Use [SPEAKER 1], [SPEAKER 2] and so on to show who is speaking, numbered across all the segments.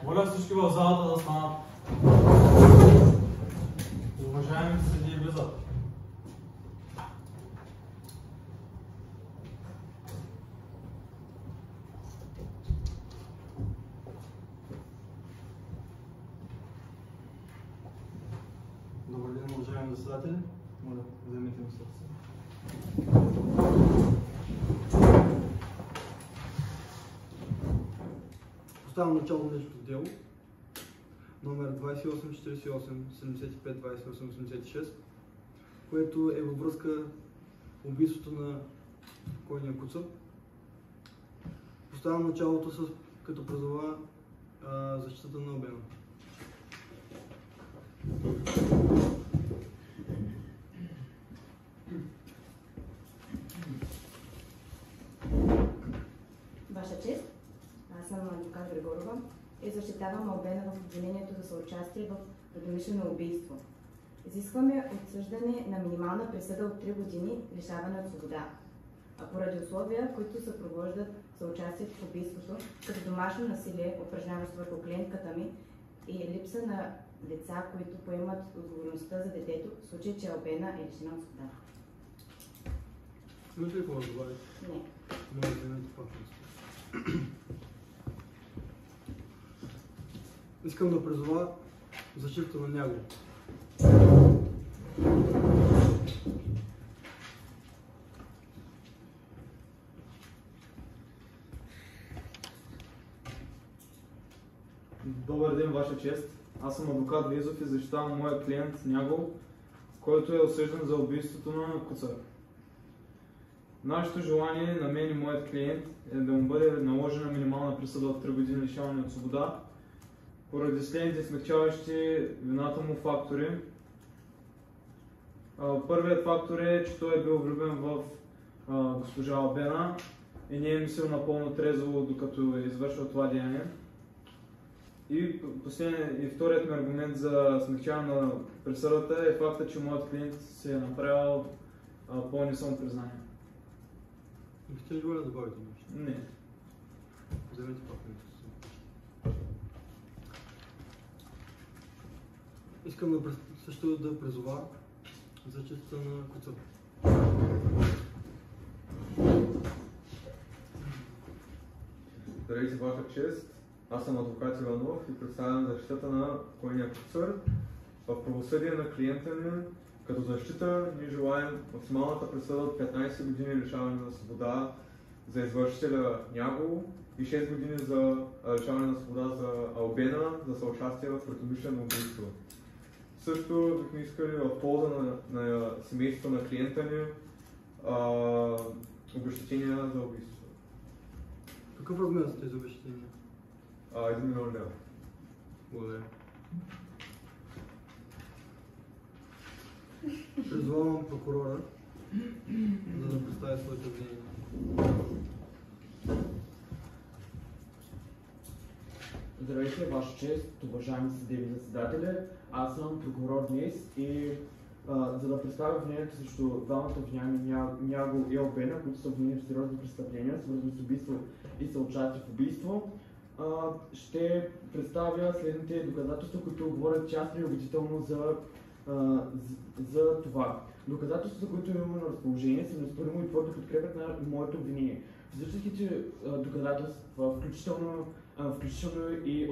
[SPEAKER 1] Моля всички в залата да станат. Уважаеми съдии влизат.
[SPEAKER 2] Добър ден, уважаеми заседатели. Моля, вземете местата си. Поставям начало на днешното дело, номер 2848-75-28-86, което е във връзка убийството на покойния Куца. Поставям началото като призова защитата на Албена.
[SPEAKER 3] Ваша чест, аз съм адвокат Григорова и защитавам Албена в обвинението за съучастие в предумишлено убийство. Изискваме отсъждане на минимална присъда от 3 години лишаване от свобода, а поради условия, които съпровождат съучастието в убийството, като домашно насилие, упражняващо върху клиентката ми и липса на лица, които поемат отговорността за детето, в случай, че Албена е лишена от свобода.
[SPEAKER 2] Имате ли какво да добавите?
[SPEAKER 3] Не.
[SPEAKER 2] Моля, вземете пак. Искам да призова защитата на Няго.
[SPEAKER 4] Добър ден, Ваша чест. Аз съм адвокат Визов и защитавам моя клиент Няго, който е осъждан за убийството на Куца. Нашето желание на мен и моят клиент е да му бъде наложена минимална присъда от 3 години лишаване от свобода поради следните смекчаващи вината му фактори. Първият фактор е, че той е бил влюбен в госпожа Албена и не е мислил напълно трезво, докато е извършил това деяние. И вторият ми аргумент за смекчаване на присъдата е факта, че моят клиент се е направил по-несъмно признание.
[SPEAKER 2] Бихте ли да добавите нещо?
[SPEAKER 4] Не.
[SPEAKER 2] Вземете пак нещо. Искам също да призова защитата на Куца.
[SPEAKER 5] Здравейте, Ваша чест. Аз съм адвокат Иванов и представям защитата на покойния Куцър. В правосъдие на клиента ми, като защита, ние желаем максималната присъда от 15 години лишаване на свобода за извършителя Няго и 6 години за лишаване на свобода за Албена за съучастие в предумишлено убийство. Също бихме искали в полза на семейството на клиента ни обезщетения за убийство.
[SPEAKER 2] Какъв размер са тези обезщетения?
[SPEAKER 5] 1 милион лева.
[SPEAKER 2] Благодаря. Призовавам прокурора да представи своите обвинения.
[SPEAKER 6] Здравейте, Ваша чест, уважаеми съдебни заседатели. Аз съм прокурор днес и за да представя обвинението срещу двамата обвиняеми Няго и Албена, които са обвинени в сериозни престъпления, свързани с убийство и съучастие в убийство, ще представя следните доказателства, които говорят ясно и убедително за това. Доказателствата, които имаме на разположение, са неоспоримо и твърдо подкрепят на моето обвинение. Физическите доказателства, включително и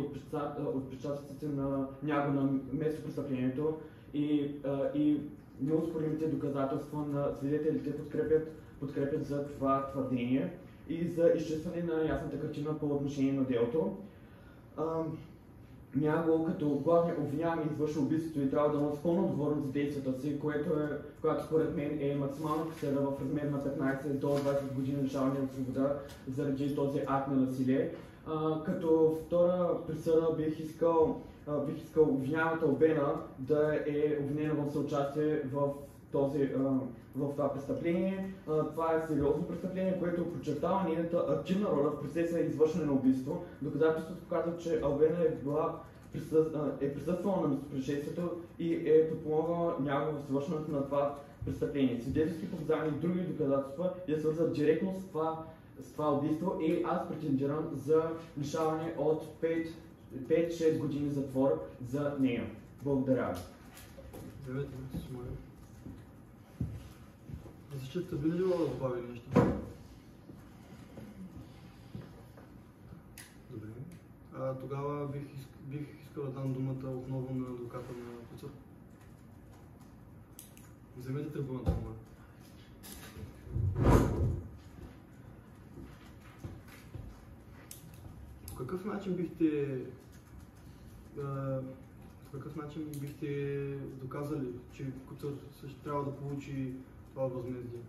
[SPEAKER 6] отпечатъците на Няго на местопрестъплението и неоспоримите доказателства на свидетелите подкрепят за това твърдение и за изчистване на ясната картина по отношение на делото. Няго като главният обвиняем извършил убийството и трябва да носи пълна отговорност за действията си, която според мен е максимална присъда в размер на 15 до 20 години лишаване от свобода заради този акт на насилие. Като втора присъда бих искал обвиняемата Албена да е обвинена в съучастие в това престъпление. Това е сериозно престъпление, което подчертава нейната активна роля в процеса и извършване на убийство. Доказателството показва, че Албена е присъствала на местопроизшествието и е подпомогнала Няго в извършването на това престъпление. Свидетелски показания и други доказателства я свързват директно с това убийство и аз претендирам за лишаване от 5 5-6 години затвор за нея. Благодаря ви.
[SPEAKER 2] Здравейте, се моля. Защитата би ли да добави нещо? Добре. Тогава бих искал да дам думата отново на адвоката на Куцър. Вземете трибуната, моля. По какъв начин бихте доказали, че Куцър също трябва да получи това възмездие?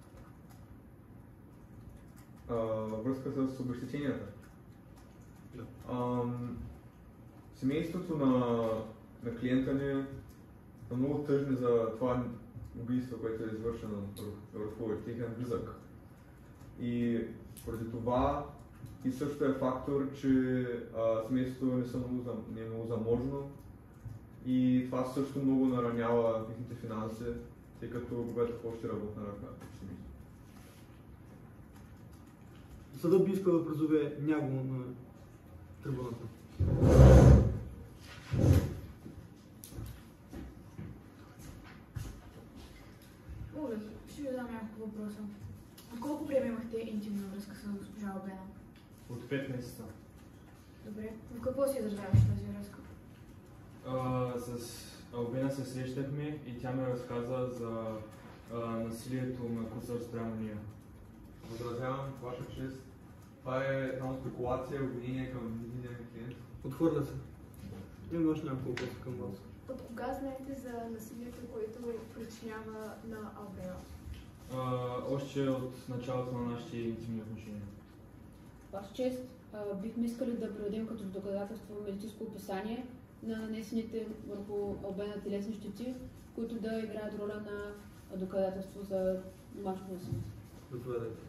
[SPEAKER 5] Връзка с обезщетенията.
[SPEAKER 2] Да.
[SPEAKER 5] Семейството на клиента ни е много тъжни за това убийство, което е извършено върху техен близък. И поради това и също е фактор, че семейството не е много заможно и това също много наранява техните финанси, тъй като губят още работна ръка.
[SPEAKER 2] Съдът би искал да призове Няго на трибуната.
[SPEAKER 7] Ще ви дам няколко въпроса. От колко време имахте интимна връзка с госпожа Албена?
[SPEAKER 4] От 5 месеца.
[SPEAKER 7] Добре. В какво се изразяваше тази връзка?
[SPEAKER 4] С Албена се срещахме и тя ме разказа за насилието на Куцър спрямо нея.
[SPEAKER 5] Възразявам, ваша чест. Това е една спекулация, обвинение към единия клиент.
[SPEAKER 2] Отхвърля се. Имам още няколко въпроса към вас.
[SPEAKER 8] От кога знаете за насилието, което причинява на Албена?
[SPEAKER 4] Още от началото на нашите интимни отношения.
[SPEAKER 9] Ваша чест, бихме искали да приведем като доказателство медицинско описание на нанесените върху Албена телесни щети, които да играят роля на доказателство за домашно насилие.
[SPEAKER 2] Заповядайте.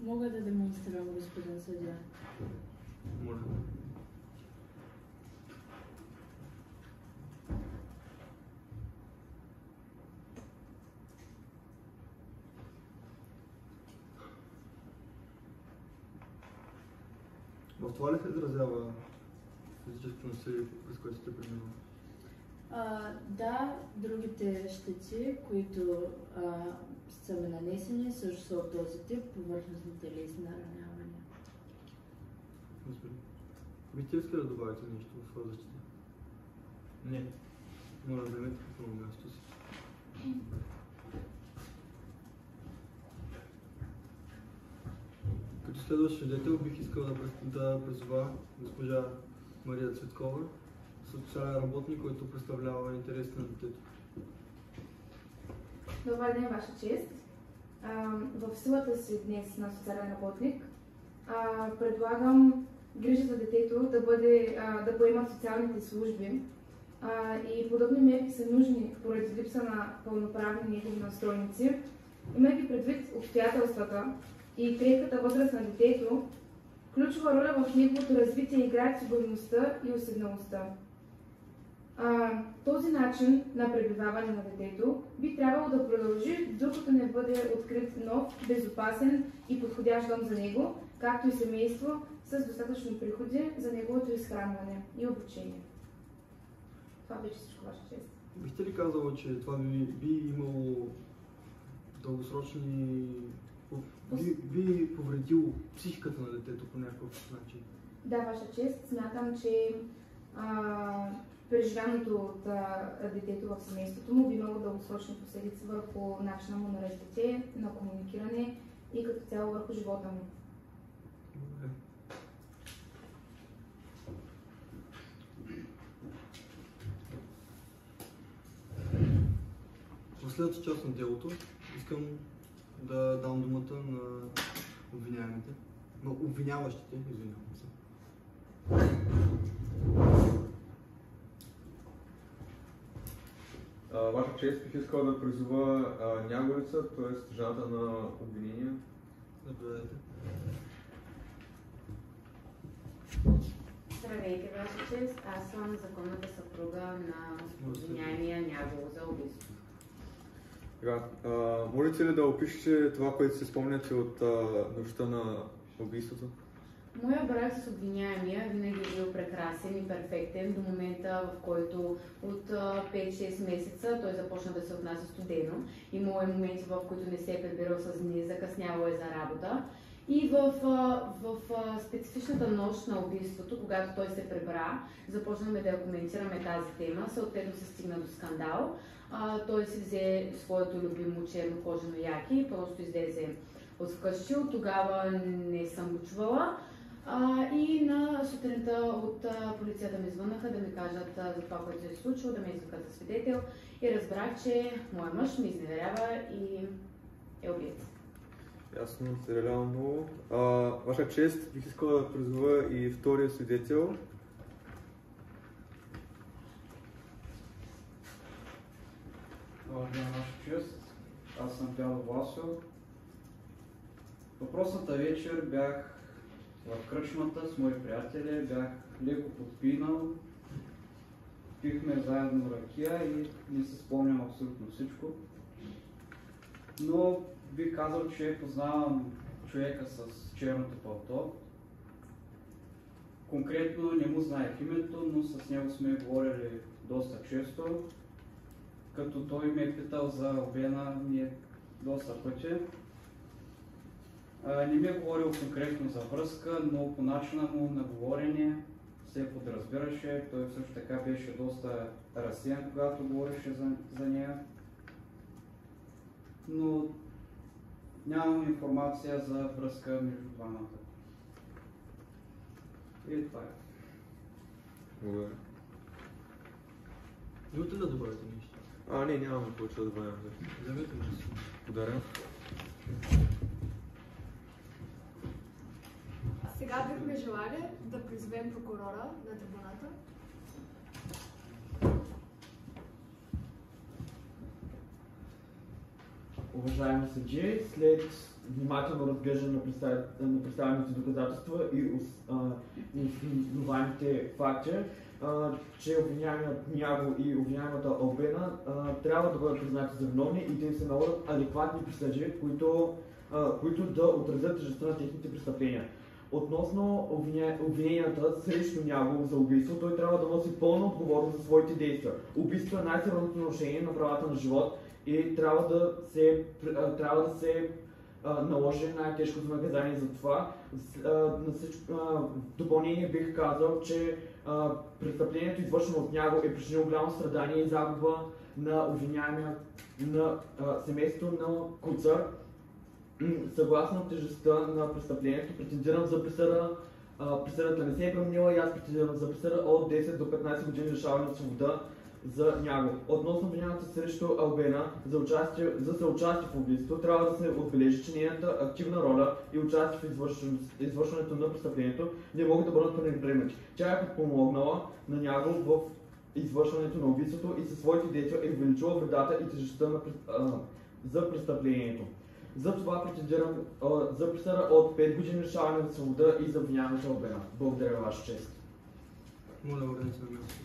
[SPEAKER 9] Мога да демонстрирам, господин съдия.
[SPEAKER 2] Може. В това ли се изразява физическото насилие, през което сте преминали?
[SPEAKER 9] Да, другите щети, които са ми нанесени, също са от този тип, повърхностни телесни наранявания.
[SPEAKER 2] Разбира. Бихте искали да добавите нещо в защита?
[SPEAKER 4] Не.
[SPEAKER 2] Моля да вземете какво на място си. Като следващ свидетел бих искал да призова госпожа Мария Цветкова, социален работник, който представлява интересите на детето.
[SPEAKER 3] Добър ден, Ваша чест. В силата си днес на социален работник предлагам грижа за детето да поемат социалните служби и подобни мерки са нужни поради липса на пълноправни негови настойници, имайки предвид обстоятелствата и крехката възраст на детето, ключова роля в неговото развитие играят сигурността и уседналостта. Този начин на пребиваване на детето би трябвало да продължи, докато не бъде открит нов, безопасен и подходящ дом за него, както и семейство с достатъчно приходи за неговото изхранване и обучение. Това беше всичко, Ваша чест.
[SPEAKER 2] Бихте ли казала, че това би имало дългосрочни... би повредило психиката на детето по някакъв начин?
[SPEAKER 3] Да, Ваша чест. Смятам, че преживяното от детето в семейството му би имало дългосрочни последици върху начина му на развитие, на комуникиране и като цяло върху живота му.
[SPEAKER 2] Добре. В следващата част на делото искам да дам думата на обвиняемите, на обвиняващите, извинявам се.
[SPEAKER 5] Ваша чест, бих искал да призова Няговица, т.е. жената на обвинения.
[SPEAKER 2] Заповядайте.
[SPEAKER 10] Здравейте, Ваша чест. Аз съм законната съпруга на обвиняемия Няго за убийство.
[SPEAKER 5] Можете ли да опишете това, което си спомняте от нощта на убийството?
[SPEAKER 10] Моя брак с обвиняемия винаги е бил прекрасен и перфектен до момента, в който от 5-6 месеца той започна да се отнася студено. Имало е моменти, в които не се е прибирал с дни, закъснявал е за работа. И в специфичната нощ на убийството, когато той се прибра, започнахме да коментираме тази тема, съответно се стигна до скандал. Той си взе своето любимо черно кожено яки и просто излезе от вкъщи. От тогава не съм го чувала. И на сутринта от полицията ми звънаха да ми кажат за това, което се е случило, да ме извикат за свидетел. И разбрах, че моят мъж ми изневерява и е убиец.
[SPEAKER 5] Ясно, съжалявам много. Ваша чест, бих искала да призова и втория свидетел.
[SPEAKER 11] Уважаема ваша чест, аз съм Дядо Власо. Въпросната вечер бях в кръчмата с мои приятели, бях леко подпинал, пихме заедно ракия и не се спомням абсолютно всичко. Но бих казал, че познавам човека с черното палто. Конкретно не му знаех името, но с него сме говорили доста често, като той ме е питал за обена ми доста пъти. Не ми е говорил конкретно за връзка, но по начина му на говорене се подразбираше. Той също така беше доста разсеян, когато говореше за нея. Но нямам информация за връзка между двамата. И това е.
[SPEAKER 5] Благодаря.
[SPEAKER 2] Имате ли да добавите нещо?
[SPEAKER 5] Не, нямаме повече да добавим.
[SPEAKER 2] Вземете ми.
[SPEAKER 5] Благодаря.
[SPEAKER 8] Сега бихме желали да призовем прокурора на трибуната.
[SPEAKER 6] Уважаеми съдии, след внимателно разглеждане на представените доказателства и основаните факти, че обвиняемият Няго и обвиняемата Албена трябва да бъдат признати за виновни и да им се наложат адекватни присъди, които да отразят тежестта на техните престъпления. Относно обвиненията срещу Няго за убийство, той трябва да носи пълна отговорност за своите действия. Убийство е най-сериозното нарушение на правата на живот и трябва да се наложи най-тежкото наказание за това. В допълнение бих казал, че престъплението, извършено от Няго, е причинило голямо страдание и загуба на обвиняемия на семейството на Куцър. Съгласно тежестта на престъплението, претендирам за присъда. Присъдата не се е променила и аз претендирам за присъда от 10 до 15 години лишаване от свобода за Няго. Относно обвиненията срещу Албена за съучастие в убийство, трябва да се отбележи, че нейната активна роля и участие в извършването на престъплението не могат да бъдат пренебрегнати. Тя е подпомогнала на Няго в извършването на убийството и със своите действия е увеличила вредата и тежестта за престъплението. Затова претендирам за присъда от 5 години лишаване от свобода и за обвиняемата Албена. Благодаря, ваша чест.
[SPEAKER 2] Моля, върнете на място.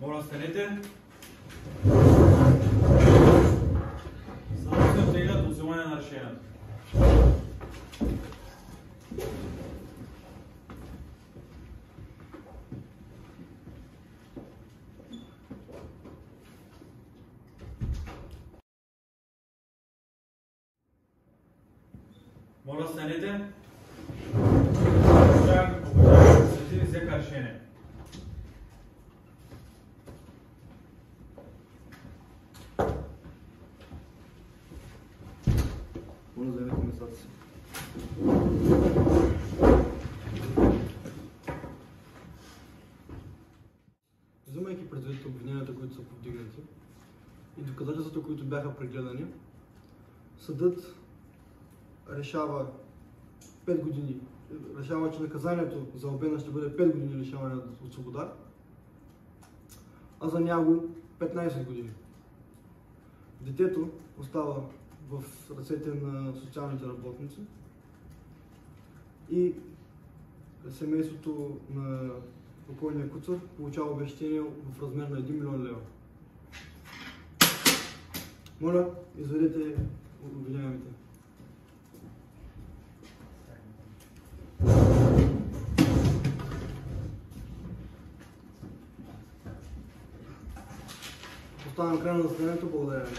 [SPEAKER 1] Моля, станете. Само се оттеглят до взимане на решението. Моля, станете. Уважаеми съдии, взеха решение.
[SPEAKER 2] Моля, заемете местата си. Взимайки предвид обвиненията, които са повдигнати и доказателствата, които бяха прегледани, съдът решава 5 години. Решава, че наказанието за Албена ще бъде 5 години лишаване от свобода, а за Няго 15 години. Детето остава в ръцете на социалните работници и семейството на покойния Куцър получава обезщетение в размер на 1 милион лева. Моля, изведете обвиняемите. Поставям край на заседанието. Благодаря ви.